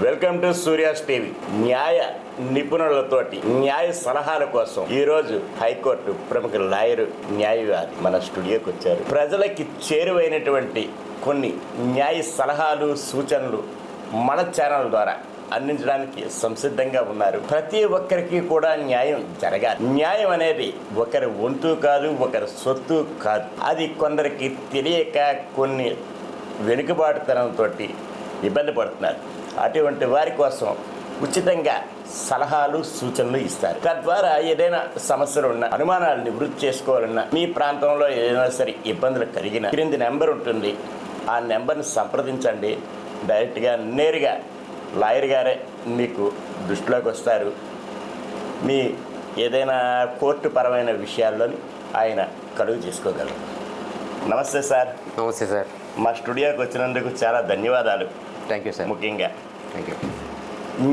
Welcome to Surya's TV. న్యాయ నిపుణులతోటి న్యాయ సలహాల కోసం ఈరోజు హైకోర్టు ప్రముఖ లాయరు న్యాయవాది మన స్టూడియోకి వచ్చారు. ప్రజలకి చేరువైనటువంటి కొన్ని న్యాయ సలహాలు సూచనలు మన ఛానల్ ద్వారా అందించడానికి సంసిద్ధంగా ఉన్నారు. ప్రతి ఒక్కరికి కూడా న్యాయం జరగాలి. న్యాయం అనేది ఒకరి వంతు కాదు, ఒకరి సొత్తు కాదు. అది కొందరికి తెలియక కొన్ని వెనుకబాటుతనంతో ఇబ్బంది పడుతున్నారు. అటువంటి వారి కోసం ఉచితంగా సలహాలు సూచనలు ఇస్తారు. తద్వారా ఏదైనా సమస్యలు ఉన్నా, అనుమానాలు నివృత్తి చేసుకోవాలన్నా, మీ ప్రాంతంలో ఏదైనా సరే ఇబ్బందులు కలిగిన క్రింది నెంబర్ ఉంటుంది. ఆ నెంబర్ని సంప్రదించండి. డైరెక్ట్గా నేరుగా లాయర్ గారే మీకు దృష్టిలోకి వస్తారు. మీ ఏదైనా కోర్టు పరమైన విషయాల్లోని ఆయన కలుగు చేసుకోగలరు. నమస్తే సార్. నమస్తే సార్. మా స్టూడియోకి వచ్చినందుకు చాలా ధన్యవాదాలు. Thank you sir. ముఖ్యంగా థ్యాంక్ యూ.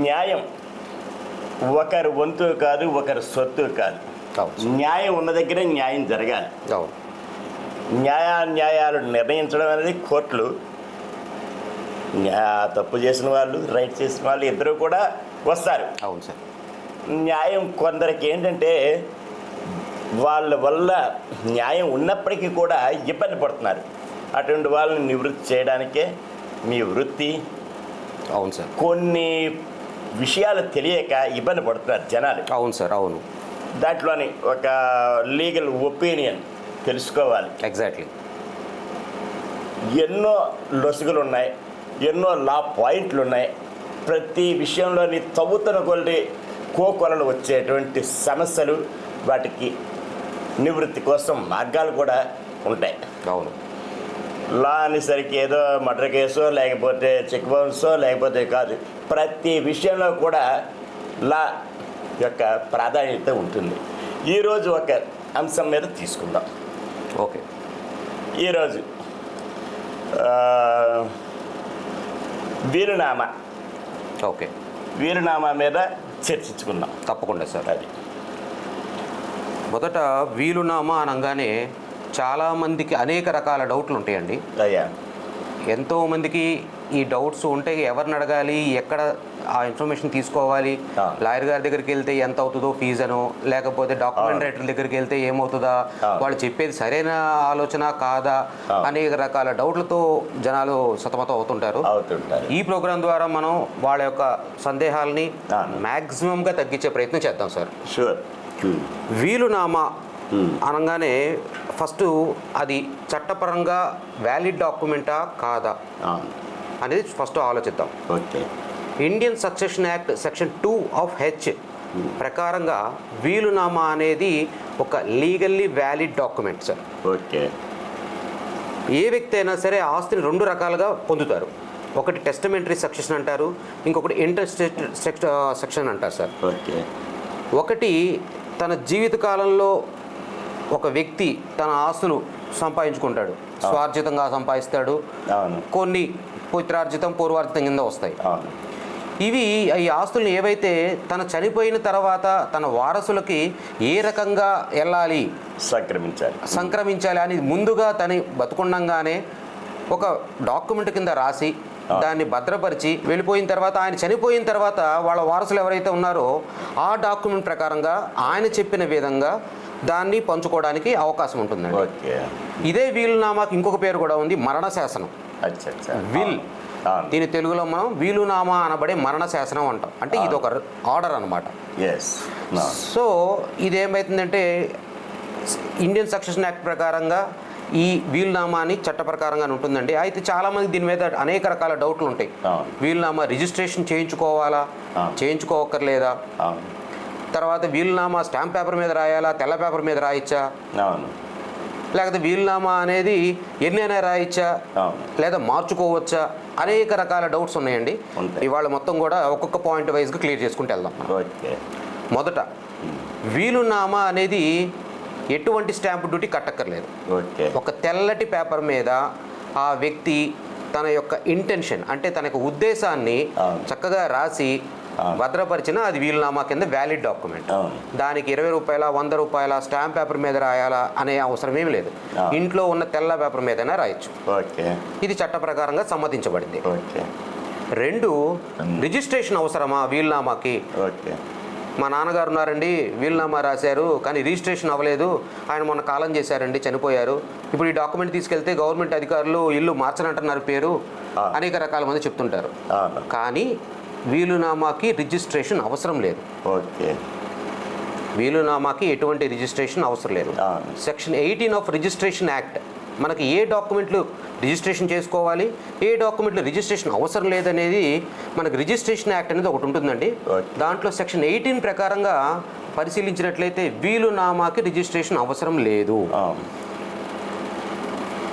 న్యాయం ఒకరి వంతు కాదు, ఒకరి సొత్తు కాదు. న్యాయం ఉన్న దగ్గరే న్యాయం జరగాలి. న్యాయాలు నిర్ణయించడం అనేది కోర్టులు. తప్పు చేసిన వాళ్ళు, రైట్ చేసిన వాళ్ళు ఇద్దరు కూడా వస్తారు. అవును సార్. న్యాయం కొందరికి ఏంటంటే వాళ్ళ వల్ల న్యాయం ఉన్నప్పటికీ కూడా ఇబ్బంది పడుతున్నారు. అటువంటి వాళ్ళని నివృత్తి చేయడానికే మీ వృత్తి. అవును సార్. కొన్ని విషయాలు తెలియక ఇబ్బంది పడుతున్నారు జనాలు. అవును సార్. అవును. దాంట్లోని ఒక లీగల్ ఒపీనియన్ తెలుసుకోవాలి. ఎగ్జాక్ట్లీ. ఎన్నో లొసుగులు ఉన్నాయి, ఎన్నో లా పాయింట్లు ఉన్నాయి. ప్రతి విషయంలోని తవ్వుతున్న కొలది కోకొలలు వచ్చేటువంటి సమస్యలు, వాటికి నివృత్తి కోసం మార్గాలు కూడా ఉంటాయి. అవును. లా అనేసరికి ఏదో మర్డర్ కేసో లేకపోతే చెక్ బౌన్సో లేకపోతే కాదు. ప్రతి విషయంలో కూడా లా యొక్క ప్రాధాన్యత ఉంటుంది. ఈరోజు ఒక అంశం మీద తీసుకుందాం. ఓకే. ఈరోజు వీలునామా. ఓకే. వీలునామా మీద చర్చించుకుందాం. తప్పకుండా సార్. అది మొదట వీలునామా అనగానే చాలామందికి అనేక రకాల డౌట్లు ఉంటాయండి. అయ్యా, ఎంతోమందికి ఈ డౌట్స్ ఉంటాయి. ఎవరిని అడగాలి, ఎక్కడ ఆ ఇన్ఫర్మేషన్ తీసుకోవాలి, లాయర్ గారి దగ్గరికి వెళ్తే ఎంత అవుతుందో ఫీజు అనో, లేకపోతే డాక్యుమెంట్ రైటర్ దగ్గరికి వెళ్తే ఏమవుతుందా, వాళ్ళు చెప్పేది సరైన ఆలోచన కాదా, అనేక రకాల డౌట్లతో జనాలు సతమతం అవుతుంటారు. ఈ ప్రోగ్రాం ద్వారా మనం వాళ్ళ యొక్క సందేహాలని మ్యాక్సిమంగా తగ్గించే ప్రయత్నం చేద్దాం సార్. షూర్. వీలునామా అనగానే ఫస్ట్ అది చట్టపరంగా వ్యాలిడ్ డాక్యుమెంటా కాదా అనేది ఫస్ట్ ఆలోచిద్దాం. Okay. Indian succession act section 2(h) ప్రకారంగా వీలునామా అనేది ఒక legally valid document sir. Okay. ఏ వ్యక్తి అయినా సరే ఆస్తిని రెండు రకాలుగా పొందుతారు. ఒకటి టెస్టమెంటరీ సక్సెషన్ అంటారు, ఇంకొకటి ఇంటెస్టేట్ సెక్షన్ అంటారు సార్. ఓకే. ఒకటి తన జీవితకాలంలో ఒక వ్యక్తి తన ఆస్తులు సంపాదించుకుంటాడు, స్వార్జితంగా సంపాదిస్తాడు. కొన్ని పిత్రార్జితం, పూర్వార్జితం కింద వస్తాయి. ఇవి ఈ ఆస్తులను ఏవైతే తన చనిపోయిన తర్వాత తన వారసులకి ఏ రకంగా వెళ్ళాలి, సంక్రమించాలి అని ముందుగా తను బతుకుండంగానే ఒక డాక్యుమెంట్ కింద రాసి దాన్ని భద్రపరిచి వెళ్ళిపోయిన తర్వాత, ఆయన చనిపోయిన తర్వాత వాళ్ళ వారసులు ఎవరైతే ఉన్నారో ఆ డాక్యుమెంట్ ప్రకారంగా ఆయన చెప్పిన విధంగా దాన్ని పంచుకోవడానికి అవకాశం ఉంటుందండి. ఇదే వీలునామాకి ఇంకొక పేరు కూడా ఉంది, మరణ శాసనం. విల్. దీని తెలుగులో మనం వీలునామా అనబడే మరణ శాసనం అంటాం. అంటే ఇది ఒక ఆర్డర్ అనమాట. సో ఇదేమవుతుందంటే ఇండియన్ సక్సెషన్ యాక్ట్ ప్రకారంగా ఈ వీలునామాని చట్ట ప్రకారంగా ఉంటుందండి. అయితే చాలామంది దీని మీద అనేక రకాల డౌట్లు ఉంటాయి. వీలునామా రిజిస్ట్రేషన్ చేయించుకోవాలా, చేయించుకోవక్కర్లేదా, తర్వాత వీలునామా స్టాంప్ పేపర్ మీద రాయాలా, తెల్ల పేపర్ మీద రాయచ్చా, లేకపోతే వీలునామా అనేది ఎన్నైనా రాయచ్చా, లేదా మార్చుకోవచ్చా, అనేక రకాల డౌట్స్ ఉన్నాయండి. ఇవాళ మొత్తం కూడా ఒక్కొక్క పాయింట్ వైజ్గా క్లియర్ చేసుకుంటూ వెళ్దాం. మొదట వీలునామా అనేది ఎటువంటి స్టాంప్ డ్యూటీ కట్టక్కర్లేదు. ఒక తెల్లటి పేపర్ మీద ఆ వ్యక్తి తన యొక్క ఇంటెన్షన్ అంటే తన యొక్క ఉద్దేశాన్ని చక్కగా రాసి భద్రపరిచిన అది వీలునామా కింద వ్యాలిడ్ డాక్యుమెంట్. దానికి 20 రూపాయల 100 రూపాయల స్టాంప్ పేపర్ మీద రాయాలా అనే అవసరం ఏమి లేదు. ఇంట్లో ఉన్న తెల్ల పేపర్ మీదైనా రాయొచ్చు. ఇది చట్ట ప్రకారంగా సమ్మతించబడింది. 2 రిజిస్ట్రేషన్ అవసరమా వీలునామాకి? ఓకే. మా నాన్నగారు ఉన్నారండి, వీలునామా రాశారు కానీ రిజిస్ట్రేషన్ అవ్వలేదు, ఆయన మొన్న కాలం చేశారండి, చనిపోయారు, ఇప్పుడు ఈ డాక్యుమెంట్ తీసుకెళ్తే గవర్నమెంట్ అధికారులు ఇల్లు మార్చనంటున్నారు పేరు, అనేక రకాల మంది చెప్తుంటారు. కానీ వీలునామాకి రిజిస్ట్రేషన్ అవసరం లేదు. ఓకే. వీలునామాకి ఎటువంటి రిజిస్ట్రేషన్ అవసరం లేదు. సెక్షన్ 18 ఆఫ్ రిజిస్ట్రేషన్ యాక్ట్ మనకి ఏ డాక్యుమెంట్లు రిజిస్ట్రేషన్ చేసుకోవాలి, ఏ డాక్యుమెంట్లు రిజిస్ట్రేషన్ అవసరం లేదనేది మనకి రిజిస్ట్రేషన్ యాక్ట్ అనేది ఒకటి ఉంటుందండి. దాంట్లో సెక్షన్ 18 ప్రకారంగా పరిశీలించినట్లయితే వీలునామాకి రిజిస్ట్రేషన్ అవసరం లేదు.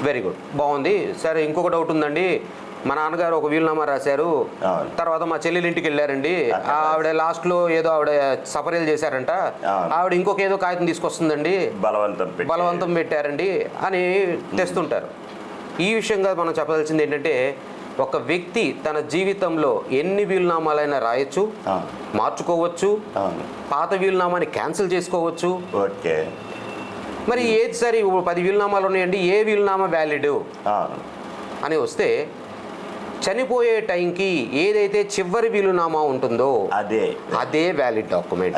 వెరీ గుడ్, బాగుంది. సరే, ఇంకొక డౌట్ ఉందండి. మా నాన్నగారు ఒక వీలునామా రాశారు, తర్వాత మా చెల్లెలు ఇంటికి వెళ్ళారండి, ఆవిడ లాస్ట్లో ఏదో ఆవిడ సపరేలు చేశారంట, ఆవిడ ఇంకొక ఏదో కాగితం తీసుకొస్తుందండి, బలవంతం పెట్టారండి అని తెస్తుంటారు. ఈ విషయంగా మనం చెప్పదలసింది ఏంటంటే, ఒక వ్యక్తి తన జీవితంలో ఎన్ని వీలునామాలైనా రాయొచ్చు, మార్చుకోవచ్చు, పాత వీలునామాని క్యాన్సిల్ చేసుకోవచ్చు. ఓకే. మరి ఏది సరే, 10 వీలునామాలు ఉన్నాయండి, ఏ వీలునామా వ్యాలిడ్ అని వస్తే చనిపోయే టైంకి ఏదైతే చివరి వీలునామా ఉంటుందో అదే వ్యాలిడ్ డాక్యుమెంట్.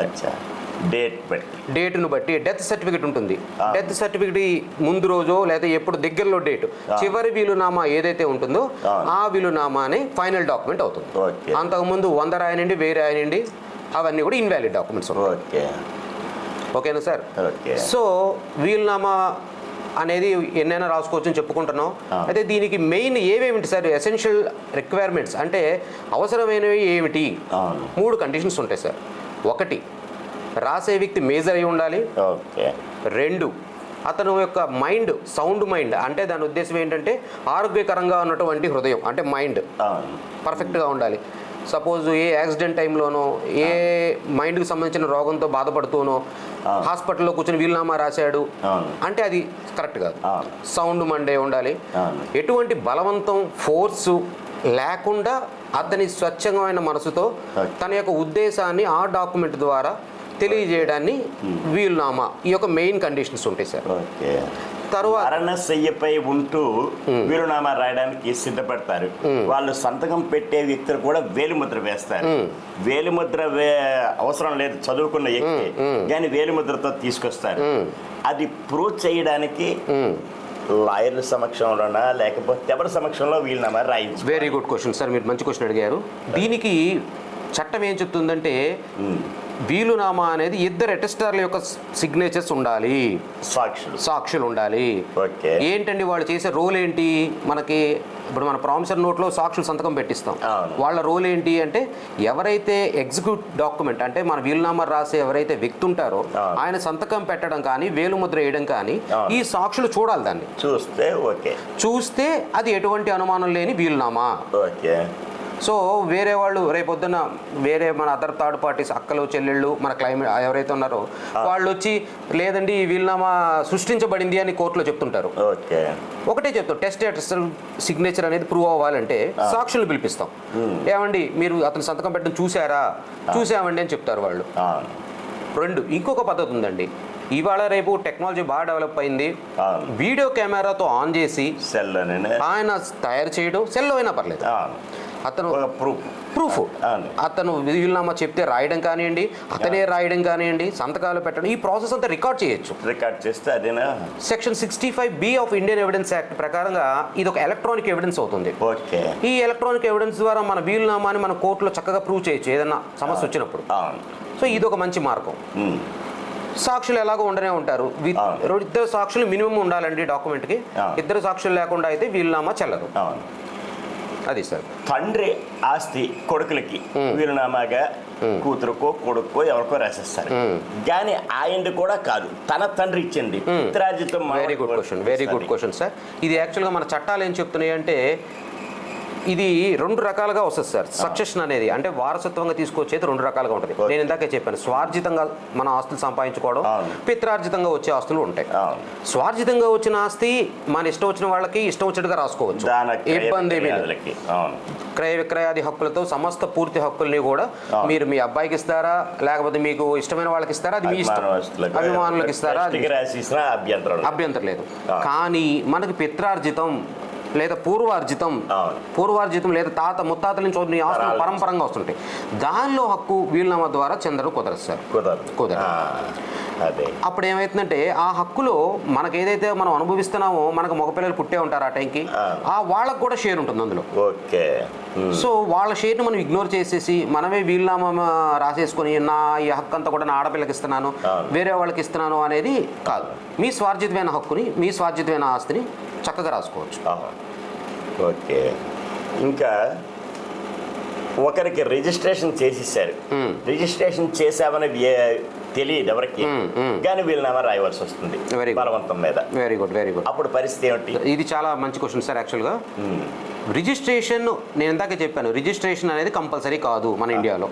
డేట్ను బట్టి డెత్ సర్టిఫికేట్ ఉంటుంది. డెత్ సర్టిఫికేట్ ముందు రోజో లేదా ఎప్పుడు దగ్గరలో డేట్, చివరి వీలునామా ఏదైతే ఉంటుందో ఆ వీలునామానే ఫైనల్ డాక్యుమెంట్ అవుతుంది. అంతకుముందు 100 రాయనండి, 1000 రాయనండి, అవన్నీ కూడా ఇన్వాలిడ్ డాక్యుమెంట్స్. ఓకేనా సార్? సో వీలునామా అనేది ఎన్నైనా రాసుకోవచ్చు అని చెప్పుకుంటున్నాం. అయితే దీనికి మెయిన్ ఏమేమిటి సార్ ఎసెన్షియల్ రిక్వైర్మెంట్స్ అంటే అవసరమైనవి ఏమిటి? 3 కండిషన్స్ ఉంటాయి సార్. 1, రాసే వ్యక్తి మేజర్ అయి ఉండాలి. 2, అతను యొక్క మైండ్ సౌండ్ మైండ్, అంటే దాని ఉద్దేశం ఏంటంటే ఆరోగ్యకరంగా ఉన్నటువంటి హృదయం, అంటే మైండ్ పర్ఫెక్ట్గా ఉండాలి. సపోజ్ ఏ యాక్సిడెంట్ టైంలోనో ఏ మైండ్కి సంబంధించిన రోగంతో బాధపడుతూనో హాస్పిటల్లో కూర్చొని వీలునామా రాశాడు అంటే అది కరెక్ట్ కాదు. సౌండ్ మండే ఉండాలి. ఎటువంటి బలవంతం ఫోర్సు లేకుండా అతని స్వచ్ఛమైన మనసుతో తన యొక్క ఉద్దేశాన్ని ఆ డాక్యుమెంట్ ద్వారా తెలియజేయడాన్ని వీలునామా, ఈ యొక్క మెయిన్ కండిషన్స్ ఉంటాయి సార్. మరణశయ్యపై ఉంటూ వీలునామా రాయడానికి సిద్ధపడతారు. వాళ్ళు సంతకం పెట్టే వ్యక్తులు కూడా వేలిముద్ర వేస్తారు. వేలిముద్ర అవసరం లేదు చదువుకున్న వ్యక్తి, కానీ వేలిముద్రతో తీసుకొస్తారు. అది ప్రూవ్ చేయడానికి లాయర్ల సమక్షంలోనా లేకపోతే ఎవరి సమక్షంలో వీలునామా రాయించు? వెరీ గుడ్ క్వశ్చన్ సార్, మీరు మంచి క్వశ్చన్ అడిగారు. దీనికి చట్టం ఏం చెప్తుందంటే వీలునామా అనేది 2 అటెస్టర్ల యొక్క సిగ్నేచర్స్ ఉండాలి, సాక్షులు ఉండాలి. ఏంటండి వాళ్ళు చేసే రోల్ ఏంటి? మనకి ఇప్పుడు మన ప్రామిసర్ నోట్లో సాక్షులు సంతకం పెట్టిస్తాం. వాళ్ళ రోల్ ఏంటి అంటే ఎవరైతే ఎగ్జిక్యూట్ డాక్యుమెంట్ అంటే మన వీలునామా రాసే ఎవరైతే వ్యక్తి ఉంటారో ఆయన సంతకం పెట్టడం కానీ వేలుముద్ర వేయడం కానీ ఈ సాక్షులు చూడాలి. దాన్ని చూస్తే అది ఎటువంటి అనుమానం లేని వీలునామా. సో వేరే వాళ్ళు రేపొద్దున వేరే మన అదర్ థర్డ్ పార్టీస్ అక్కలు చెల్లెళ్ళు మన క్లైమేట్ ఎవరైతే ఉన్నారో వాళ్ళు వచ్చి లేదండి ఈ వీలునామా సృష్టించబడింది అని కోర్టులో చెప్తుంటారు. ఒకటే చెప్తాం, టెస్ట్ సిగ్నేచర్ అనేది ప్రూవ్ అవ్వాలంటే సాక్షులు పిలిపిస్తాం. ఏమండి మీరు అతను సంతకం పెట్టడం చూసామండి అని చెప్తారు వాళ్ళు. 2, ఇంకొక పద్ధతి ఉందండి. ఇవాళ రేపు టెక్నాలజీ బాగా డెవలప్ అయింది. వీడియో కెమెరాతో ఆన్ చేసి ఆయన తయారు చేయడం, సెల్లో అయినా పర్లేదు, అతను ప్రూఫ్ అతను వీలునామా చెప్తే రాయడం కానివ్వండి, అతనే రాయడం కానివ్వండి, సంతకాలు పెట్టడం, ఈ ప్రాసెస్ అంతా రికార్డ్ చేయొచ్చు. రికార్డ్ చేస్తే అదేనా section 65B of Indian evidence act ప్రకారంగా ఇది ఒక ఎలక్ట్రానిక్ ఎవిడెన్స్ అవుతుంది. ఈ ఎలక్ట్రానిక్ ఎవిడెన్స్ ద్వారా మన వీలునామాని మన కోర్టులో చక్కగా ప్రూవ్ చేయొచ్చు ఏదన్నా సమస్య వచ్చినప్పుడు. సో ఇది ఒక మంచి మార్గం. సాక్షులు ఎలాగో ఉండనే ఉంటారు. 2 సాక్షులు మినిమం ఉండాలండి డాక్యుమెంట్కి. 2 సాక్షులు లేకుండా అయితే వీలునామా చెల్లదు. అది సార్. తండ్రి ఆస్తి కొడుకులకి వీలునామాగా కూతురుకో కొడుకో ఎవరికో రాసేస్తారు. కానీ ఆయన కూడా కాదు, తన తండ్రి ఇచ్చింది పిత్రార్జితం. Very good question sir. ఇది యాక్చువల్గా మన చట్టాలు ఏం చెప్తున్నాయి అంటే ఇది 2 రకాలుగా వస్తుంది సార్. సక్సెషన్ అనేది అంటే వారసత్వంగా తీసుకొచ్చేది 2 రకాలుగా ఉంటుంది. నేను ఇందాకే చెప్పాను, స్వార్జితంగా మన ఆస్తులు సంపాదించుకోవడం, పిత్రార్జితంగా వచ్చే ఆస్తులు ఉంటాయి. స్వార్జితంగా వచ్చిన ఆస్తి మన ఇష్టం వచ్చిన వాళ్ళకి ఇష్టం వచ్చినట్టుగా రాసుకోవచ్చు, ఇబ్బంది ఏమీ లేదు. క్రయ విక్రయాది హక్కులతో సమస్త పూర్తి హక్కుల్ని కూడా మీరు మీ అబ్బాయికి ఇస్తారా లేకపోతే మీకు ఇష్టమైన వాళ్ళకి ఇస్తారా అది మీ ఇష్టం, అభిమానులకు ఇస్తారా అభ్యంతరం లేదు. కానీ మనకి పిత్రార్జితం లేదా పూర్వార్జితం లేదా తాత ముత్తాతల నుంచి వస్తున్న ఈ ఆస్తులు పరంపరంగా వస్తుంటాయి. దానిలో హక్కు వీలునామా ద్వారా చెందడం కుదరదు సార్. కుదరదు. అదే అప్పుడు ఏమవుతుందంటే ఆ హక్కులో మనకు ఏదైతే మనం అనుభవిస్తున్నామో, మనకు మగపిల్లలు పుట్టే ఉంటారు ఆ టైంకి, వాళ్ళకు కూడా షేర్ ఉంటుంది అందులో. ఓకే. సో వాళ్ళ షేర్ని మనం ఇగ్నోర్ చేసేసి మనమే వీలునామా రాసేసుకొని నా ఈ హక్కు అంతా కూడా నా ఆడపిల్లకి ఇస్తున్నాను, వేరే వాళ్ళకి ఇస్తున్నాను అనేది కాదు. మీ స్వార్జితమైన హక్కుని, మీ స్వార్జితమైన ఆస్తిని చక్కగా రాసుకోవచ్చు. ఓకే. ఇంకా ఒకరికి రిజిస్ట్రేషన్ చేసేసారు, రిజిస్ట్రేషన్ చేసామని తెలియదు ఎవరికి, కానీ వీలునామా రాయవలసి వస్తుంది బలవంతం మీద. Very good. అప్పుడు పరిస్థితి ఏమిటి? ఇది చాలా మంచి క్వశ్చన్ సార్. యాక్చువల్గా రిజిస్ట్రేషన్ నేను ఇందాక చెప్పాను, రిజిస్ట్రేషన్ అనేది కంపల్సరీ కాదు మన ఇండియాలో.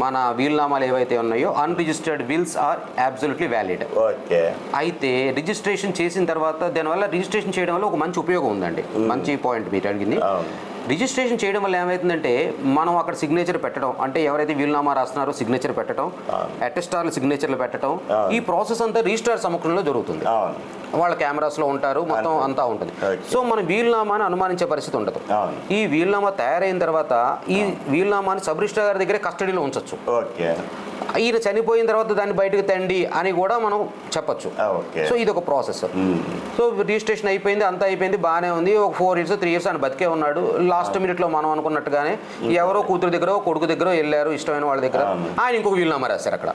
మన వీలునామాలు ఏవైతే ఉన్నాయో unregistered wills are absolutely valid. Okay. అయితే రిజిస్ట్రేషన్ చేసిన తర్వాత దానివల్ల రిజిస్ట్రేషన్ చేయడం వల్ల ఒక మంచి ఉపయోగం ఉందండి. మంచి పాయింట్ మీరు అడిగింది. రిజిస్ట్రేషన్ చేయడం వల్ల ఏమవుతుందంటే మనం అక్కడ సిగ్నేచర్ పెట్టడం, అంటే ఎవరైతే వీలునామా రాస్తున్నారో సిగ్నేచర్ పెట్టడం, అటెస్టార్లు సిగ్నేచర్లు పెట్టడం, ఈ ప్రాసెస్ అంతా రిజిస్ట్రార్ సమక్షంలో జరుగుతుంది. వాళ్ళ కెమెరాస్లో ఉంటారు, మొత్తం అంతా ఉంటుంది. సో మన వీలునామాని అనుమానించే పరిస్థితి ఉండదు. ఈ వీలునామా తయారైన తర్వాత ఈ వీలునామాని సబ్ రిజిస్ట్రార్ గారి దగ్గరే కస్టడీలో ఉంచవచ్చు. ఈయన చనిపోయిన తర్వాత దాన్ని బయటకు తండి అని కూడా మనం చెప్పచ్చు. సో ఇది ఒక ప్రాసెస్. సో రిజిస్ట్రేషన్ అయిపోయింది, అంతా అయిపోయింది, బాగానే ఉంది. ఒక 4 years 3 years ఆయన బతికే ఉన్నాడు. లాస్ట్ మినిట్లో మనం అనుకున్నట్టుగానే ఎవరో కూతురు దగ్గర కొడుకు దగ్గర వెళ్ళారు ఇష్టమైన వాళ్ళ దగ్గర, ఆయన ఇంకొక వీలునామా రాశారు. అక్కడ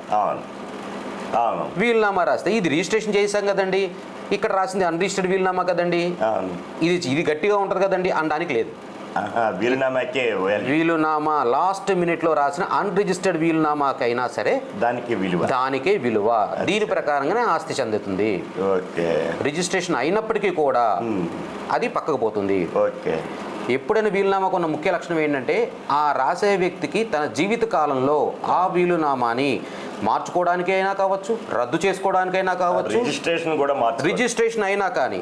వీలునామా రాస్తే ఇది రిజిస్ట్రేషన్ చేసాం కదండి, ఇక్కడ రాసింది అన్రిజిస్టర్డ్ వీలునామా కదండి, ఇది గట్టిగా ఉంటుంది కదండి అనడానికి లేదు. వీలునామా లాస్ట్ మినిట్లో రాసిన అన్రిజిస్టర్డ్ వీలునామాకైనా సరే దానికే విలువ. దీని ప్రకారంగానే ఆస్తి చెందుతుంది. రిజిస్ట్రేషన్ అయినప్పటికీ కూడా అది పక్కకు పోతుంది. ఎప్పుడైనా వీలునామాకు ఉన్న ముఖ్య లక్షణం ఏంటంటే ఆ రాసే వ్యక్తికి తన జీవిత కాలంలో ఆ వీలునామాని మార్చుకోవడానికైనా కావచ్చు, రద్దు చేసుకోవడానికైనా కావచ్చు, రిజిస్ట్రేషన్ అయినా కానీ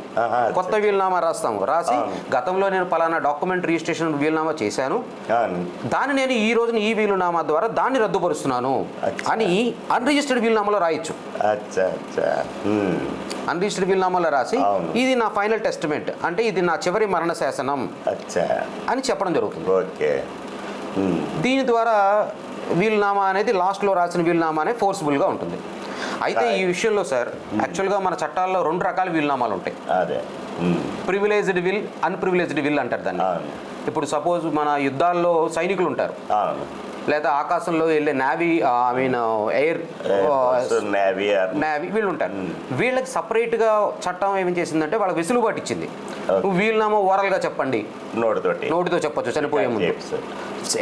కొత్త వీలునామా రాసి గతంలో నేను పలానా డాక్యుమెంట్ రిజిస్ట్రేషన్ వీలునామా చేశాను, దాన్ని నేను ఈ రోజున ఈ వీలునామా ద్వారా దాన్ని రద్దుపరుస్తున్నాను అని అన్రిజిస్టర్డ్ వీలునామాలో రాయొచ్చు. అన్రిజిస్టర్డ్ వీలునామాలో రాసి ఇది నా ఫైనల్ టెస్టిమెంట్, అంటే ఇది నా చివరి మరణ శాసనం అని చెప్పడం జరుగుతుంది. దీని ద్వారా వీలునామా అనేది లాస్ట్లో రాసిన వీలునామా అనేది ఫోర్స్ఫుల్గా ఉంటుంది. అయితే ఈ విషయంలో సార్ యాక్చువల్గా మన చట్టాల్లో 2 రకాల వీలునామాలు ఉంటాయి. ప్రివిలేజ్డ్ విల్, అన్ప్రివిలేజ్డ్ విల్ అంటారు దాన్ని. ఇప్పుడు సపోజ్ మన యుద్ధాల్లో సైనికులు ఉంటారు, లేదా ఆకాశంలో వెళ్ళే ఎయిర్ నేవీ వీళ్ళు ఉంటారు. వీళ్ళకి సపరేట్గా చట్టం ఏం చేసిందంటే వాళ్ళకి వెసులుబాటు ఇచ్చింది. వీలునామా ఓరల్గా చెప్పండి, నోటితో చెప్పొచ్చు చనిపోయే ముందు.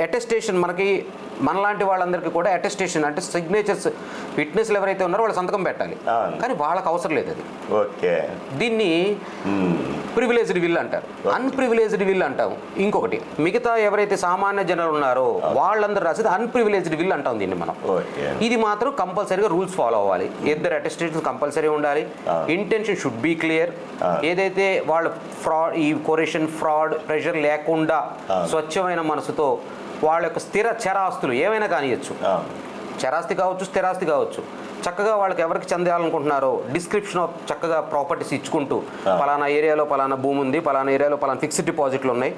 అటెస్టేషన్ మనలాంటి వాళ్ళందరికీ కూడా అటెస్టేషన్ అంటే సిగ్నేచర్స్, విట్నెస్లు ఎవరైతే ఉన్నారో వాళ్ళు సంతకం పెట్టాలి, కానీ వాళ్ళకి అవసరం లేదు అది. దీన్ని ప్రివిలేజ్డ్ విల్ అంటారు. అన్ప్రివిలేజ్డ్ విల్ అంటాం ఇంకొకటి. మిగతా ఎవరైతే సామాన్య జనాలు ఉన్నారో వాళ్ళందరూ రాసేది అన్ప్రివిలేజ్డ్ విల్ అంటాం దీన్ని మనం. ఇది మాత్రం కంపల్సరీగా రూల్స్ ఫాలో అవ్వాలి. ఇద్దరు అటెస్టేషన్ కంపల్సరీ ఉండాలి. Intention should be clear. ఏదైతే వాళ్ళు ఈ కొరేషన్, ఫ్రాడ్, ప్రెషర్ లేకుండా స్వచ్ఛమైన మనసుతో వాళ్ళ యొక్క చరాస్తులు ఏమైనా కానియచ్చు, చరాస్తి కావచ్చు, స్థిరాస్తి కావచ్చు, చక్కగా వాళ్ళకి ఎవరికి చెందాలనుకుంటున్నారో డిస్క్రిప్షన్ ఆఫ్ చక్కగా ప్రాపర్టీస్ ఇచ్చుకుంటూ పలానా ఏరియాలో పలానా భూమి ఉంది, పలానా ఏరియాలో పలానా ఫిక్స్డ్ డిపాజిట్లు ఉన్నాయి,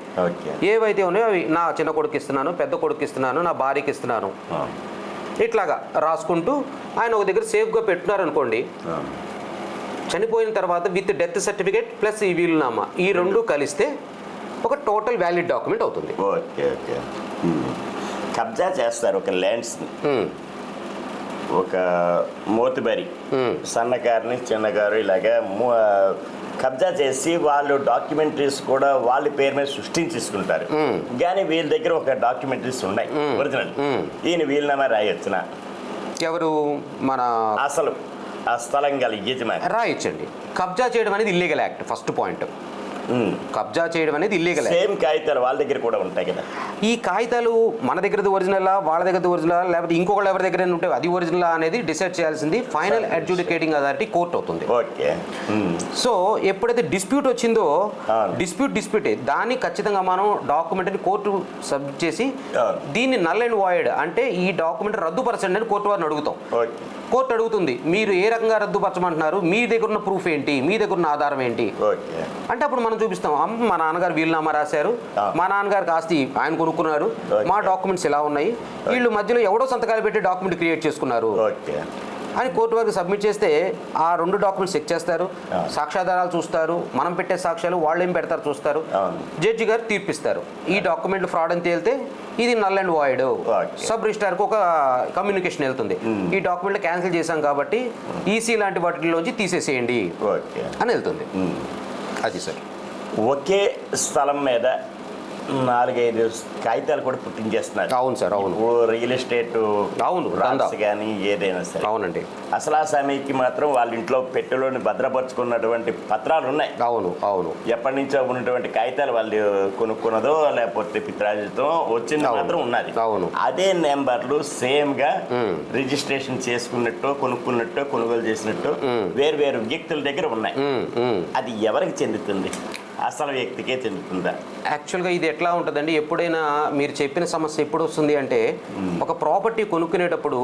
ఏవైతే ఉన్నాయో అవి నా చిన్న కొడుకు ఇస్తున్నాను, పెద్ద కొడుకు ఇస్తున్నాను, నా భార్యకి ఇస్తున్నాను, ఇట్లాగా రాసుకుంటూ ఆయన ఒక దగ్గర సేఫ్గా పెట్టున్నారనుకోండి. చనిపోయిన తర్వాత విత్ డెత్ సర్టిఫికేట్ ప్లస్ ఈ వీలునామా ఈ 2 కలిస్తే ఒక టోటల్ వ్యాలిడ్ డాక్యుమెంట్ అవుతుంది. కబ్జా చేస్తారు ఒక ల్యాండ్స్, ఒక మోతుబరి సన్నకారుని చిన్నగారు ఇలాగా కబ్జా చేసి వాళ్ళు డాక్యుమెంటరీస్ కూడా వాళ్ళ పేరు మీద సృష్టించుకుంటారు. కానీ వీళ్ళ దగ్గర ఒక డాక్యుమెంటరీస్ ఉన్నాయి ఒరిజినల్. ఈయన వీలునామా రాయొచ్చునా? ఎవరు? మన అసలు ఆ స్థలం గల యజమాని రాయొచ్చండి. కబ్జా చేయడం అనేది ఇల్లీగల్ యాక్ట్. ఫస్ట్ పాయింట్, కబ్జా చేయడం అనేది ఇల్లీగల్. సేమ్ కాగితాలు వాళ్ళ దగ్గర కూడా ఉంటాయి కదా. ఈ కాగితాలు మన దగ్గరది ఒరిజినలా, వాళ్ళ దగ్గరది ఒరిజినలా, లేకపోతే ఇంకొకళ్ళు ఎవరి దగ్గర ఉంటే అది ఒరిజినలా అనేది డిసైడ్ చేయాల్సింది ఫైనల్ అడ్జుడికేటింగ్ అథారిటీ కోర్టు అవుతుంది. సో ఎప్పుడైతే డిస్ప్యూట్ వచ్చిందో డిస్ప్యూటే దాన్ని ఖచ్చితంగా మనం డాక్యుమెంట్ని కోర్టు సబ్మిట్ చేసి దీన్ని నల్ అండ్ వాయిడ్ అంటే ఈ డాక్యుమెంట్ రద్దుపరచండి అని కోర్టు వారిని అడుగుతాం. కోర్టు అడుగుతుంది మీరు ఏ రకంగా రద్దుపరచమంటున్నారు, మీ దగ్గర ఉన్న ప్రూఫ్ ఏంటి, మీ దగ్గర ఉన్న ఆధారం ఏంటి అంటే అప్పుడు మనం చూపిస్తాం, మా నాన్నగారు వీలునామా రాశారు, మా నాన్నగారికి ఆస్తి ఆయన కొనుక్కున్నారు, మా డాక్యుమెంట్స్ ఇలా ఉన్నాయి, వీళ్ళు మధ్యలో ఎవడో సంతకాలు పెట్టి డాక్యుమెంట్ క్రియేట్ చేసుకున్నారు అని కోర్టు వరకు సబ్మిట్ చేస్తే ఆ 2 డాక్యుమెంట్స్ చెక్ చేస్తారు, సాక్ష్యాధారాలు చూస్తారు, మనం పెట్టే సాక్ష్యాలు వాళ్ళు ఏం పెడతారు చూస్తారు, జడ్జి గారు తీర్పిస్తారు. ఈ డాక్యుమెంట్లు ఫ్రాడ్ అని తేలితే ఇది నల్ అండ్ వాయిడ్, సబ్ రిజిస్ట్రార్కి ఒక కమ్యూనికేషన్ వెళ్తుంది, ఈ డాక్యుమెంట్లు క్యాన్సిల్ చేశాం కాబట్టి ఈసీ లాంటి వాటిలోంచి తీసేసేయండి అని వెళ్తుంది. అది సార్. ఒకే స్థలం మీద 4-5 కాగితాలు కూడా పుట్టించేస్తున్నారు. అవును సార్, అవును. రియల్ ఎస్టేట్, అవును, కానీ ఏదైనా సరే. అవునండి. అసలు ఆ సమయకి మాత్రం వాళ్ళ ఇంట్లో పెట్టెలోని భద్రపరుచుకున్నటువంటి పత్రాలు ఉన్నాయి. అవును, అవును. ఎప్పటి నుంచో ఉన్నటువంటి కాగితాలు వాళ్ళు కొనుక్కున్నదో లేకపోతే పిత్రాజితం వచ్చింది మాత్రం ఉన్నది. అవును. అదే నెంబర్లు సేమ్ గా రిజిస్ట్రేషన్ చేసుకున్నట్టు, కొనుక్కున్నట్టు, కొనుగోలు చేసినట్టు వేరు వేరు వ్యక్తుల దగ్గర ఉన్నాయి. అది ఎవరికి చెందుతుంది? అసలు వ్యక్తికే చెందుతుందా? యాక్చువల్గా ఇది ఎట్లా ఉంటుందండి, ఎప్పుడైనా మీరు చెప్పిన సమస్య ఎప్పుడు వస్తుంది అంటే, ఒక ప్రాపర్టీ కొనుక్కునేటప్పుడు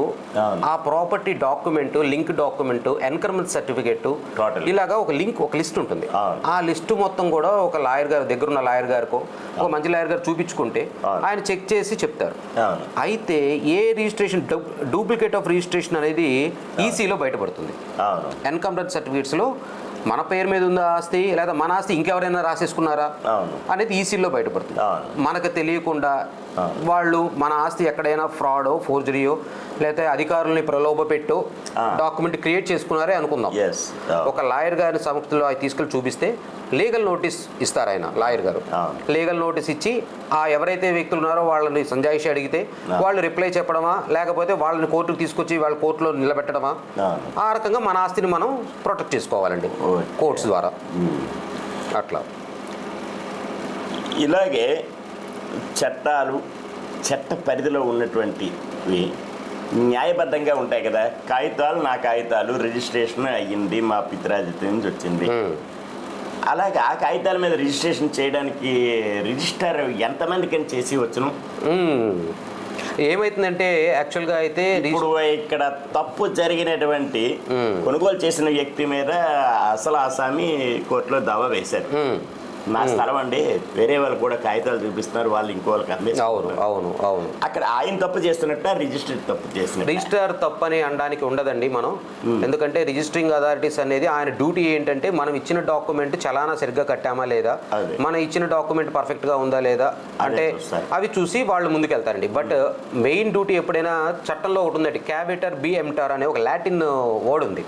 ఆ property document, link document, encumbrance certificate, ఇలాగా ఒక లిస్ట్ ఉంటుంది. ఆ లిస్ట్ మొత్తం కూడా ఒక లాయర్ గారి దగ్గర ఉన్న లాయర్ గారికో, ఒక మంచి లాయర్ గారు చూపించుకుంటే ఆయన చెక్ చేసి చెప్తారు. అయితే ఏ రిజిస్ట్రేషన్, డూప్లికేట్ ఆఫ్ రిజిస్ట్రేషన్ అనేది ఈసీలో బయటపడుతుంది. ఎన్కర్మెంట్ సర్టిఫికేట్స్లో మన పేరు మీద ఉందా ఆస్తి, లేదా మన ఆస్తి ఇంకెవరైనా రాసేసుకున్నారా అనేది ఈసీలో బయటపడుతుంది. మనకు తెలియకుండా వాళ్ళు మన ఆస్తి ఎక్కడైనా ఫ్రాడో, ఫోర్జరీయో, లేకపోతే అధికారుల్ని ప్రలోభ పెట్టో డాక్యుమెంట్ క్రియేట్ చేసుకున్నారే అనుకుందాం. ఒక లాయర్ గారి సంస్థలో అవి తీసుకెళ్ళి చూపిస్తే లీగల్ నోటీస్ ఇస్తారు ఆయన, లాయర్ గారు. లీగల్ నోటీస్ ఇచ్చి ఆ ఎవరైతే వ్యక్తులు ఉన్నారో వాళ్ళని సంజాయిషి అడిగితే వాళ్ళు రిప్లై చెప్పడమా, లేకపోతే వాళ్ళని కోర్టుకు తీసుకొచ్చి వాళ్ళ కోర్టులో నిలబెట్టడమా, ఆ రకంగా మన ఆస్తిని మనం ప్రొటెక్ట్ చేసుకోవాలండి కోర్ట్స్ ద్వారా. అట్లా ఇలాగే చట్టాలు, చట్ట పరిధిలో ఉన్నటువంటివి న్యాయబద్ధంగా ఉంటాయి కదా. కాగితాలు నా కాగితాలు, రిజిస్ట్రేషన్ అయ్యింది, మా పిత్రాజితం నుంచి వచ్చింది. అలాగే ఆ కాగితాల మీద రిజిస్ట్రేషన్ చేయడానికి రిజిస్టర్ ఎంతమందికని చేసి వచ్చును? ఏమైతుందంటే యాక్చువల్గా అయితే ఇప్పుడు ఇక్కడ తప్పు జరిగినటువంటి కొనుగోలు చేసిన వ్యక్తి మీద అసలు ఆసామి కోర్టులో దావా వేశారు. నా స్థలం అండి, వేరే వాళ్ళు కూడా కాగితాలు చూపిస్తున్నారు, వాళ్ళు ఇంకో వాళ్ళకి అవును, అవును, అవును. అక్కడ ఆయన తప్పు చేస్తున్నట్ట, రిజిస్టర్ తప్పు చేస్తున్నట్టు? రిజిస్టర్ తప్పు అని అనడానికి ఉండదండి మనం. ఎందుకంటే రిజిస్టరింగ్ అథారిటీస్ అనేది ఆయన డ్యూటీ ఏంటంటే మనం ఇచ్చిన డాక్యుమెంట్ చలానా సరిగ్గా కట్టామా లేదా, మనం ఇచ్చిన డాక్యుమెంట్ పర్ఫెక్ట్గా ఉందా లేదా అంటే అవి చూసి వాళ్ళు ముందుకెళ్తారండి. బట్ మెయిన్ డ్యూటీ ఎప్పుడైనా చట్టంలో ఒకటి ఉందండి, క్యాబిటర్ బి ఎంటార్ అనే ఒక లాటిన్ వర్డ్ ఉంది,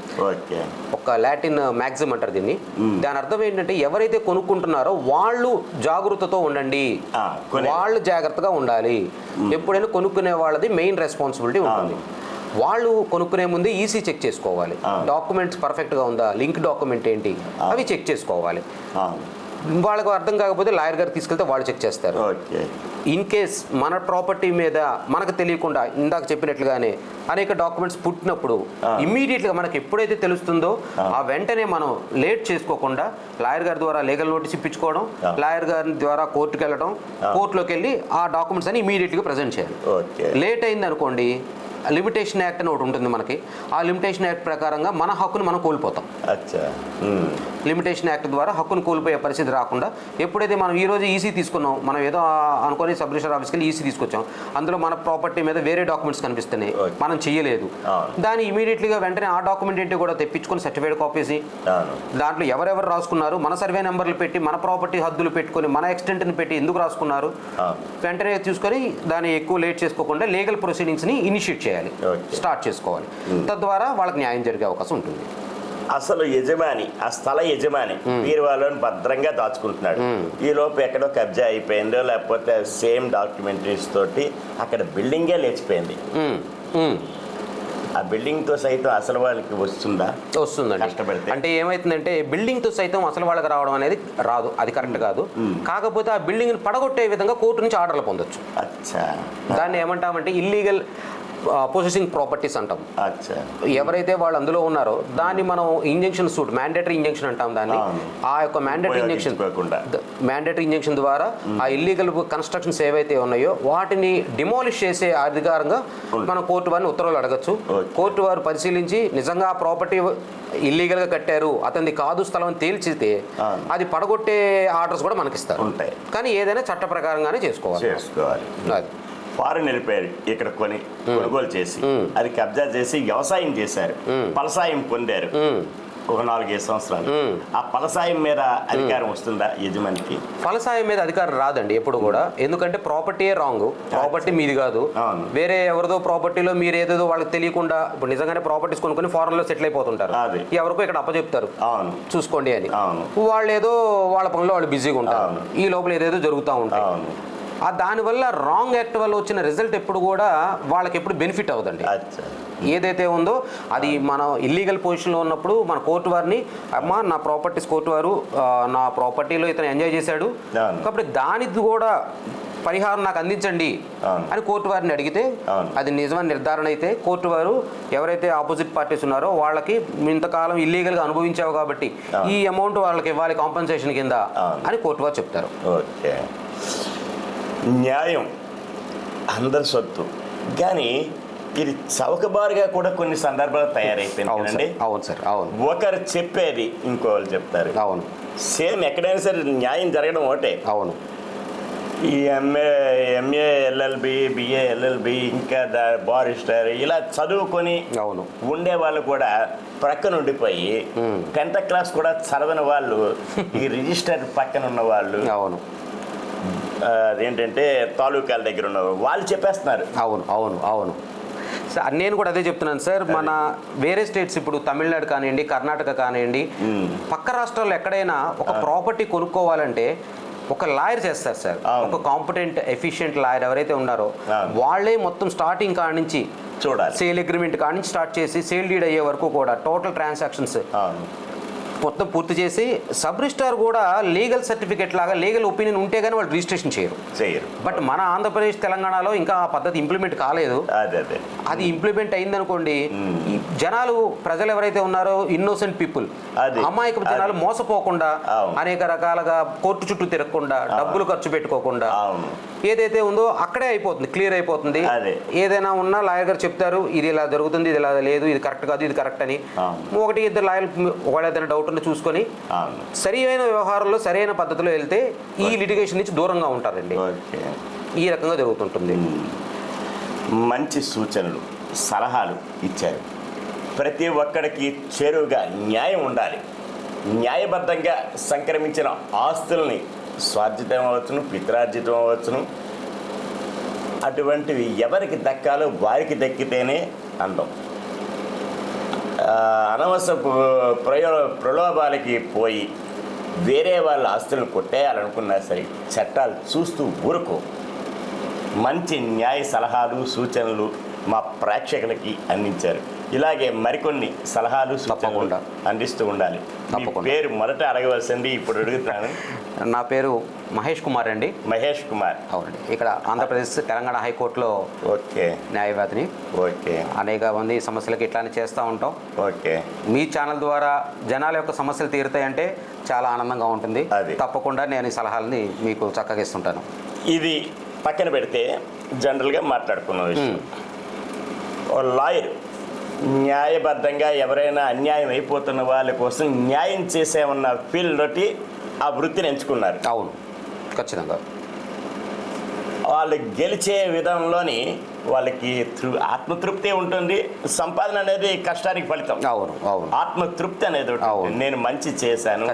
ఒక లాటిన్ మ్యాక్సిమ్ అంటారు దీన్ని. దాని అర్థం ఏంటంటే ఎవరైతే కొనుక్కుంటున్నారో వాళ్ళు జాగృతతో ఉండండి, వాళ్ళు జాగ్రత్తగా ఉండాలి. ఎప్పుడైనా కొనుక్కునే వాళ్ళది మెయిన్ రెస్పాన్సిబిలిటీ ఉంటుంది. వాళ్ళు కొనుక్కునే ముందే ఈసీ చెక్ చేసుకోవాలి, డాక్యుమెంట్స్ పర్ఫెక్ట్గా ఉందా, లింక్ డాక్యుమెంట్ ఏంటి అవి చెక్ చేసుకోవాలి. వాళ్ళకు అర్థం కాకపోతే లాయర్ గారు తీసుకెళ్తే వాళ్ళు చెక్ చేస్తారు. ఇన్ కేస్ మన ప్రాపర్టీ మీద మనకు తెలియకుండా ఇందాక చెప్పినట్లుగానే అనేక డాక్యుమెంట్స్ పుట్టినప్పుడు ఇమ్మీడియట్గా మనకు ఎప్పుడైతే తెలుస్తుందో ఆ వెంటనే మనం లేట్ చేసుకోకుండా లాయర్ గారి ద్వారా లీగల్ నోటీస్ ఇప్పించుకోవడం, లాయర్ గారి ద్వారా కోర్టుకు వెళ్ళడం, కోర్టులోకి వెళ్ళి ఆ డాక్యుమెంట్స్ అని ఇమ్మీడియట్గా ప్రజెంట్ చేయాలి. లేట్ అయింది అనుకోండి, లిమిటేషన్ యాక్ట్ అని ఒకటి ఉంటుంది మనకి, ఆ లిమిటేషన్ యాక్ట్ ప్రకారంగా మన హక్కును మనం కోల్పోతాం. లిమిటేషన్ యాక్ట్ ద్వారా హక్కును కోల్పోయే పరిస్థితి రాకుండా ఎప్పుడైతే మనం ఈరోజు ఈసీ తీసుకున్నాం, మనం ఏదో అనుకొని సబ్ రిజిస్టర్ ఆఫీస్కి వెళ్ళి ఈసీ తీసుకొచ్చాం, అందులో మన ప్రాపర్టీ మీద వేరే డాక్యుమెంట్స్ కనిపిస్తున్నాయి, మనం చేయలేదు, దాన్ని ఇమీడియట్లీగా వెంటనే ఆ డాక్యుమెంట్ ఏంటి కూడా తెప్పించుకొని సర్టిఫైడ్ కాపీస్ దాంట్లో ఎవరెవరు రాసుకున్నారు, మన సర్వే నెంబర్లు పెట్టి, మన ప్రాపర్టీ హద్దులు పెట్టుకొని, మన ఎక్స్టెంట్ని పెట్టి ఎందుకు రాసుకున్నారు వెంటనే చూసుకొని దాన్ని ఎక్కువ లేట్ చేసుకోకుండా లీగల్ ప్రొసీడింగ్స్ని ఇనిషియేట్ చేయాలి, స్టార్ట్ చేసుకోవాలి. తద్వారా వాళ్ళకి న్యాయం జరిగే అవకాశం ఉంటుంది. అసలు యజమాని, ఆ స్థల యజమాని బీరువాలోని భద్రంగా దాచుకుంటున్నాడు, ఈ లోపు ఎక్కడో కబ్జా అయిపోయిందో లేకపోతే సేమ్ డాక్యుమెంటరీస్ తోటి అక్కడ బిల్డింగే లేచిపోయింది, ఆ బిల్డింగ్ తో సైతం అసలు వాళ్ళకి వస్తుందండి కష్టపడితే. అంటే ఏమైతుందంటే బిల్డింగ్ తో సైతం అసలు వాళ్ళకి రావడం అనేది రాదు, అది కరెక్ట్ కాదు. కాకపోతే ఆ బిల్డింగ్ పడగొట్టే విధంగా కోర్టు నుంచి ఆర్డర్లు పొందొచ్చు. దాన్ని ఏమంటామంటే ఇల్లీగల్ పొసెసింగ్ ప్రాపర్టీస్ అంటాం. అచ్చా. ఎవరైతే వాళ్ళు అందులో ఉన్నారో దాన్ని మనం ఇంజెక్షన్ సూట్, మ్యాండేటరీ ఇంజెక్షన్ అంటాం దాన్ని. ఆ యొక్క మ్యాండేటరీ ఇంజెక్షన్ ద్వారా ఆ ఇల్లీగల్ కన్స్ట్రక్షన్స్ ఏవైతే ఉన్నాయో వాటిని డిమాలిష్ చేసే అధికారంగా మనం కోర్టు వారిని ఉత్తర్వులు అడగచ్చు. కోర్టు వారు పరిశీలించి నిజంగా ఆ ప్రాపర్టీ ఇల్లీగల్ గా కట్టారు, అతనిది కాదు స్థలం అని తేల్చితే అది పడగొట్టే ఆర్డర్స్ కూడా మనకిస్తారు. కానీ ఏదైనా చట్ట ప్రకారంగానే చేసుకోవాలి. అది ఫారెన్ వెళ్ళిపోయారు, ఇక్కడ కొనుగోలు చేసి అది కబ్జా చేసి వ్యవసాయం చేశారు, ఫలసాయం పొందారు ఒక 4-5 సంవత్సరాలు. ఆ ఫలసాయం మీద అధికారం వస్తుందా యజమానికి? ఫలసాయం మీద అధికారం రాదండి ఎప్పుడు కూడా. ఎందుకంటే ప్రాపర్టీయే రాంగ్, ప్రాపర్టీ మీది కాదు, వేరే ఎవరిదో ప్రాపర్టీలో మీరు ఏదేదో వాళ్ళకి తెలియకుండా ఇప్పుడు నిజంగానే ప్రాపర్టీస్ కొనుక్కొని ఫారెన్ లో సెటిల్ అయిపోతుంటారు, ఎవరికో ఇక్కడ అప్పచెప్తారు చూసుకోండి అని. వాళ్ళు ఏదో వాళ్ళ పనుల్లో వాళ్ళు బిజీగా ఉంటారు, ఈ లోపల ఏదేదో జరుగుతూ ఉంటాయి. దానివల్ల రాంగ్ యాక్ట్ వల్ల వచ్చిన రిజల్ట్ ఎప్పుడు కూడా వాళ్ళకి ఎప్పుడు బెనిఫిట్ అవుదండి. ఏదైతే ఉందో అది మనం ఇల్లీగల్ పొజిషన్లో ఉన్నప్పుడు మన కోర్టు వారిని, అమ్మ నా ప్రాపర్టీస్, కోర్టు వారు నా ప్రాపర్టీలో ఇతను ఎంజాయ్ చేశాడు కాబట్టి దానికి కూడా పరిహారం నాకు అందించండి అని కోర్టు వారిని అడిగితే అది నిజమైన నిర్ధారణ అయితే కోర్టు వారు ఎవరైతే ఆపోజిట్ పార్టీస్ ఉన్నారో వాళ్ళకి ఇంతకాలం ఇల్లీగల్గా అనుభవించావు కాబట్టి ఈ అమౌంట్ వాళ్ళకి ఇవ్వాలి కాంపెన్సేషన్ కింద అని కోర్టు వారు చెప్తారు. న్యాయం అందరి సొత్తు, కానీ ఇది చౌకబారుగా కూడా కొన్ని సందర్భాలు తయారైపోయింది. అవును సార్, అవును. ఒకరు చెప్పేది ఇంకోళ్ళు చెప్తారు. అవును, సేమ్ ఎక్కడైనా సరే న్యాయం జరగడం ఒకటే. అవును. ఈ ఎంఏ ఎల్ఎల్బి, బిఏ ఎల్ఎల్బి, ఇంకా బారిస్టర్ ఇలా చదువుకొని ఉండే వాళ్ళు కూడా ప్రక్కన ఉండిపోయి 10th క్లాస్ కూడా చదవని వాళ్ళు ఈ రిజిస్టర్ పక్కన ఉన్న వాళ్ళు, అవును, అదేంటంటే తాలూకాల దగ్గర ఉన్న వాళ్ళు చెప్పేస్తున్నారు. అవును, అవును, అవును సార్. నేను కూడా అదే చెప్తున్నాను సార్. మన వేరే స్టేట్స్ ఇప్పుడు తమిళనాడు కానివ్వండి, కర్ణాటక కానివ్వండి, పక్క రాష్ట్రాల్లో ఎక్కడైనా ఒక ప్రాపర్టీ కొనుక్కోవాలంటే ఒక లాయర్ చేస్తారు సార్. ఒక కాంపిటెంట్ ఎఫిషియెంట్ లాయర్ ఎవరైతే ఉన్నారో వాళ్ళే మొత్తం స్టార్టింగ్ కాడి నుంచి చూడాలి, సేల్ అగ్రిమెంట్ కాడి నుంచి స్టార్ట్ చేసి సేల్ డీడ్ అయ్యే వరకు కూడా టోటల్ ట్రాన్సాక్షన్స్ మొత్తం పూర్తి చేసి సబ్ రిజిస్ట్రార్ కూడా లీగల్ సర్టిఫికెట్ లాగా లీగల్ ఒపీనియన్ ఉంటే కానీ వాళ్ళు రిజిస్ట్రేషన్ చేయరు. బట్ మన ఆంధ్రప్రదేశ్ తెలంగాణలో ఇంకా ఆ పద్ధతి ఇంప్లిమెంట్ కాలేదు. అది ఇంప్లిమెంట్ అయిందనుకోండి, ఈ జనాలు ప్రజలు ఎవరైతే ఉన్నారో ఇన్నోసెంట్ పీపుల్, అమాయక జనాలు మోసపోకుండా అనేక రకాలుగా కోర్టు చుట్టూ తిరగకుండా డబ్బులు ఖర్చు పెట్టుకోకుండా ఏదైతే ఉందో అక్కడే అయిపోతుంది, క్లియర్ అయిపోతుంది. ఏదైనా ఉన్నా లాయర్ గారు చెప్తారు ఇది ఇలా జరుగుతుంది, ఇది ఇలా లేదు, ఇది కరెక్ట్ కాదు, ఇది కరెక్ట్ అని. 1-2 లాయర్లు ఒకవేళ ఏదైనా డౌట్ ఉంటే చూసుకొని సరైన వ్యవహారంలో సరైన పద్ధతిలో వెళ్తే ఈ లిటిగేషన్ నుంచి దూరంగా ఉంటారండి. ఈ రకంగా జరుగుతుంటుంది. మంచి సూచనలు, సలహాలు ఇచ్చారు. ప్రతి ఒక్కడికి చేరువుగా న్యాయం ఉండాలి. న్యాయబద్ధంగా సంక్రమించిన ఆస్తుల్ని స్వార్జితం అవ్వచ్చును, పిత్రార్జితం అవ్వచ్చును, అటువంటివి ఎవరికి దక్కాలో వారికి దక్కితేనే అందం. అనవసర ప్రలోభాలకి పోయి వేరే వాళ్ళ ఆస్తులను కొట్టేయాలనుకున్నా సరే చట్టాలు చూస్తూ ఊరుకో. మంచి న్యాయ సలహాలు, సూచనలు మా ప్రేక్షకులకి అందించారు. ఇలాగే మరికొన్ని సలహాలు, సూచనలు అందిస్తూ ఉండాలి. మీ పేరు మొదట అడగవలసింది ఇప్పుడు అడుగుతాను. నా పేరు మహేష్ కుమార్ అండి. మహేష్ కుమార్. అవునండి. ఇక్కడ ఆంధ్రప్రదేశ్ తెలంగాణ హైకోర్టులో న్యాయవాదిని. అనేక మంది సమస్యలకి ఇట్లానే చేస్తూ ఉంటాం. మీ ఛానల్ ద్వారా జనాల యొక్క సమస్యలు తీరుతాయంటే చాలా ఆనందంగా ఉంటుంది. తప్పకుండా నేను ఈ సలహాలని మీకు చక్కగా ఇస్తుంటాను. ఇది పక్కన పెడితే జనరల్గా మాట్లాడుకున్న విషయం, ఓ లాయర్ న్యాయబద్ధంగా ఎవరైనా అన్యాయం అయిపోతున్న వాళ్ళ కోసం న్యాయం చేసేమన్న ఫీల్డ్ తోటి ఆ వృత్తిని ఎంచుకున్నారు. అవును, ఖచ్చితంగా. వాళ్ళు గెలిచే విధంలోని వాళ్ళకి ఆత్మతృప్తి ఉంటుంది. సంపాదన అనేది కష్టానికి ఫలితం. అవును, అవును. ఆత్మతృప్తి అనేది నేను మంచి చేశాను,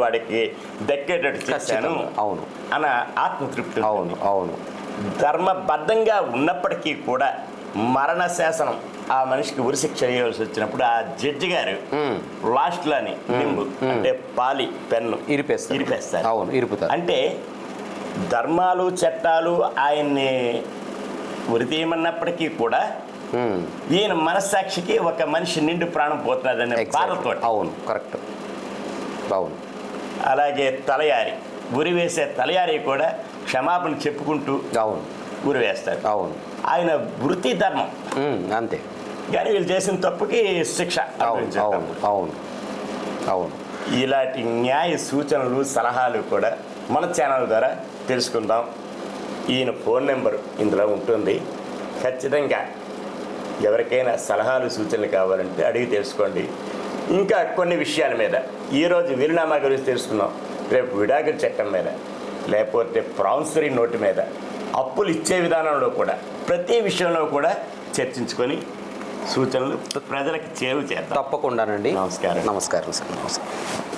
వాడికి దక్కేటట్టు చేశాను, అవును అన్న ఆత్మతృప్తి. అవును, అవును. ధర్మబద్ధంగా ఉన్నప్పటికీ కూడా మరణ శాసనం ఆ మనిషికి ఉరిశిక్ష చేయవలసి వచ్చినప్పుడు ఆ జడ్జి గారు లాస్ట్లోని నింబు అంటే పాలి పెన్ను ఇరిపేస్తారు. అవును, ఇరుపుతారు. అంటే ధర్మాలు, చట్టాలు ఆయన్ని ఉరి తీయమన్నప్పటికీ కూడా ఈయన మనస్సాక్షికి ఒక మనిషి నిండు ప్రాణం పోతున్నాడనే బాధతో. అవును, కరెక్ట్. అవును. అలాగే తలయారి, ఉరి వేసే తలయారి కూడా క్షమాపణ చెప్పుకుంటూ అవును ఉరి వేస్తాడు. అవును. ఆయన వృత్తి ధర్మం, అంతే. కానీ వీళ్ళు చేసిన తప్పుకి శిక్ష. అవును అవును అవును అవును. ఇలాంటి న్యాయ సూచనలు సలహాలు కూడా మన ఛానల్ ద్వారా తెలుసుకుందాం. ఈయన ఫోన్ నెంబర్ ఇందులో ఉంటుంది. ఖచ్చితంగా ఎవరికైనా సలహాలు సూచనలు కావాలంటే అడిగి తెలుసుకోండి. ఇంకా కొన్ని విషయాల మీద ఈరోజు వీలునామా గురించి తెలుసుకుందాం. రేపు విడాకుల చట్టం మీద, లేకపోతే ప్రామిసరీ నోటు మీద, అప్పులు ఇచ్చే విధానంలో కూడా ప్రతి విషయంలో కూడా చర్చించుకొని సూచనలు ప్రజలకు చేరువ చేద్దాం. తప్పకుండానండి. నమస్కారం. నమస్కారం సార్. నమస్కారం.